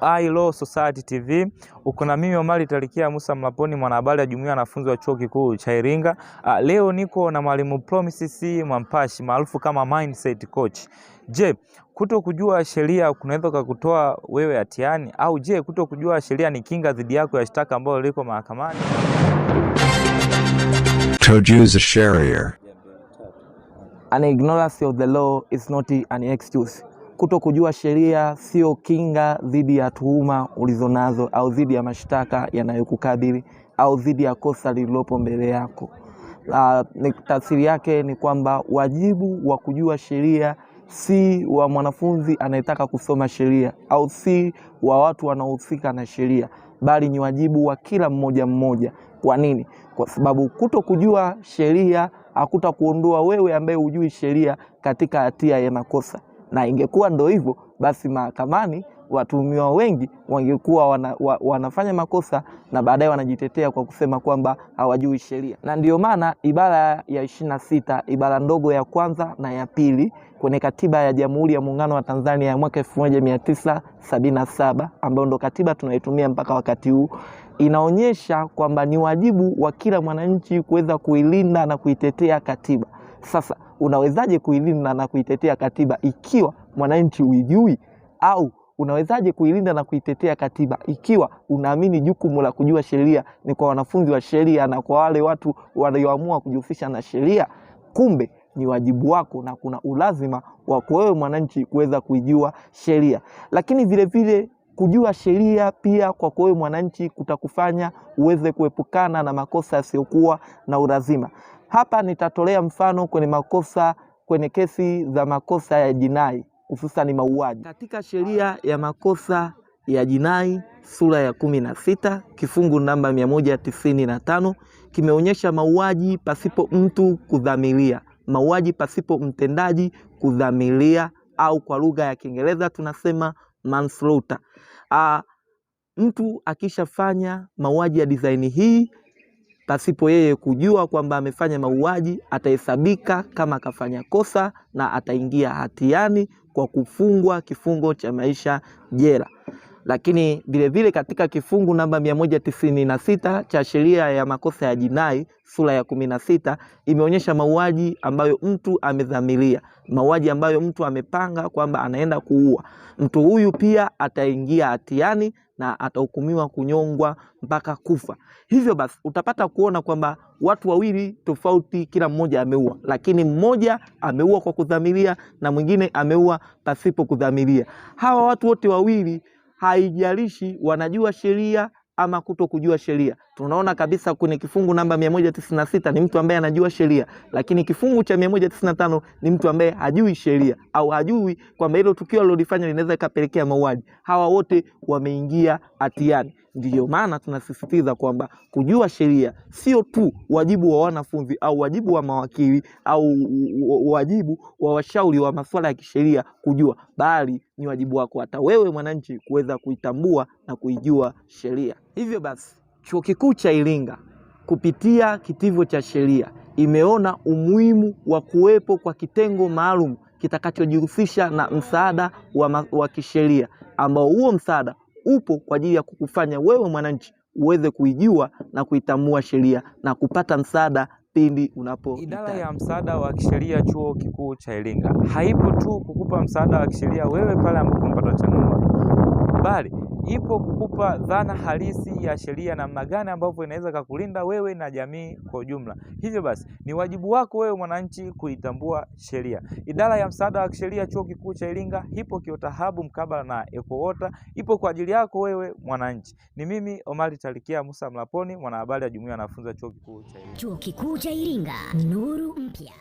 Law Society TV. Uko na mimi Omari Talikia Musa Mlaponi, mwanahabari wa Jumuiya ya Wanafunzi wa Chuo Kikuu cha Iringa. Leo niko na Mwalimu Promise C. Mwampashi maarufu kama Mindset Coach. Je, kuto kujua sheria kunaweza kukutoa wewe hatiani, au je kuto kujua sheria ni kinga dhidi yako ya shtaka ambalo liko mahakamani? Tojuza sheria. An ignorance of the law is not an excuse. Kuto kujua sheria sio kinga dhidi ya tuhuma ulizonazo au dhidi ya mashtaka yanayokukabili au dhidi ya kosa lililopo mbele yako. Tafsiri yake ni kwamba wajibu wa kujua sheria si wa mwanafunzi anayetaka kusoma sheria au si wa watu wanaohusika na sheria, bali ni wajibu wa kila mmoja mmoja. Kwa nini? Kwa sababu kuto kujua sheria hakutakuondoa wewe ambaye hujui sheria katika hatia ya makosa. Na ingekuwa ndo hivyo, basi mahakamani watuhumiwa wengi wangekuwa wanafanya makosa na baadaye wanajitetea kwa kusema kwamba hawajui sheria. Na ndio maana ibara ya 26 ibara ndogo ya kwanza na ya pili kwenye katiba ya Jamhuri ya Muungano wa Tanzania ya mwaka 1977 ambayo ndo katiba tunaitumia mpaka wakati huu, inaonyesha kwamba ni wajibu wa kila mwananchi kuweza kuilinda na kuitetea katiba. Sasa unawezaje kuilinda na kuitetea katiba ikiwa mwananchi huijui? Au unawezaje kuilinda na kuitetea katiba ikiwa unaamini jukumu la kujua sheria ni kwa wanafunzi wa sheria na kwa wale watu walioamua kujihusisha na sheria? Kumbe ni wajibu wako na kuna ulazima wako wewe mwananchi kuweza kuijua sheria. Lakini vile vile kujua sheria pia kwa wewe mwananchi kutakufanya uweze kuepukana na makosa yasiyokuwa na ulazima. Hapa nitatolea mfano kwenye kesi za makosa ya jinai, hususan mauaji. Katika sheria ya makosa ya jinai sura ya 16 kifungu namba 195 kimeonyesha mauaji pasipo mtu kudhamiria, mauaji pasipo mtendaji kudhamiria, au kwa lugha ya Kiingereza tunasema manslaughter. Mtu akishafanya mauaji ya design hii pasipo yeye kujua kwamba amefanya mauaji, atahesabika kama kafanya kosa na ataingia hatiani kwa kufungwa kifungo cha maisha jela. Lakini vile vile katika kifungu namba 196 cha sheria ya makosa ya jinai sura ya 16 imeonyesha mauaji ambayo mtu amedhamiria, mauaji ambayo mtu amepanga kwamba anaenda kuua. Mtu huyu pia ataingia hatiani na atahukumiwa kunyongwa mpaka kufa. Hivyo basi utapata kuona kwamba watu wawili tofauti, kila mmoja ameua, lakini mmoja ameua kwa kudhamiria na mwingine ameua pasipo kudhamiria. Hawa watu wote wawili, haijalishi wanajua sheria ama kuto kujua sheria. Tunaona kabisa kwenye kifungu namba 196 ni mtu ambaye anajua sheria, lakini kifungu cha 195 ni mtu ambaye hajui sheria au hajui kwamba hilo tukio alilofanya linaweza ikapelekea mauaji. Hawa wote wameingia hatiani. Ndiyo maana tunasisitiza kwamba kujua sheria sio tu wajibu wa wanafunzi au wajibu wa mawakili au wajibu wa washauri wa masuala ya kisheria kujua, bali ni wajibu wako hata wewe mwananchi kuweza kuitambua na kuijua sheria. Hivyo basi Chuo Kikuu cha Iringa kupitia kitivo cha sheria imeona umuhimu wa kuwepo kwa kitengo maalum kitakachojihusisha na msaada wa kisheria, ambao huo msaada upo kwa ajili ya kukufanya wewe mwananchi uweze kuijua na kuitambua sheria na kupata msaada pindi unapohitaji. Idara ya msaada wa kisheria Chuo Kikuu cha Iringa haipo tu kukupa msaada wa kisheria wewe pale ambapo unapata changamoto, bali ipo kukupa dhana halisi ya sheria, namna gani ambavyo inaweza kukulinda wewe na jamii kwa ujumla. Hivyo basi ni wajibu wako wewe mwananchi kuitambua sheria. Idara ya msaada wa kisheria Chuo Kikuu cha Iringa ipo Kiotahabu mkabala na Ecowater, ipo kwa ajili yako wewe mwananchi. Ni mimi Omari Talikia Musa Mlaponi, mwanahabari wa Jumuiya ya Wanafunzi wa Chuo Kikuu cha Iringa. Chuo Kikuu cha Iringa, nuru mpya.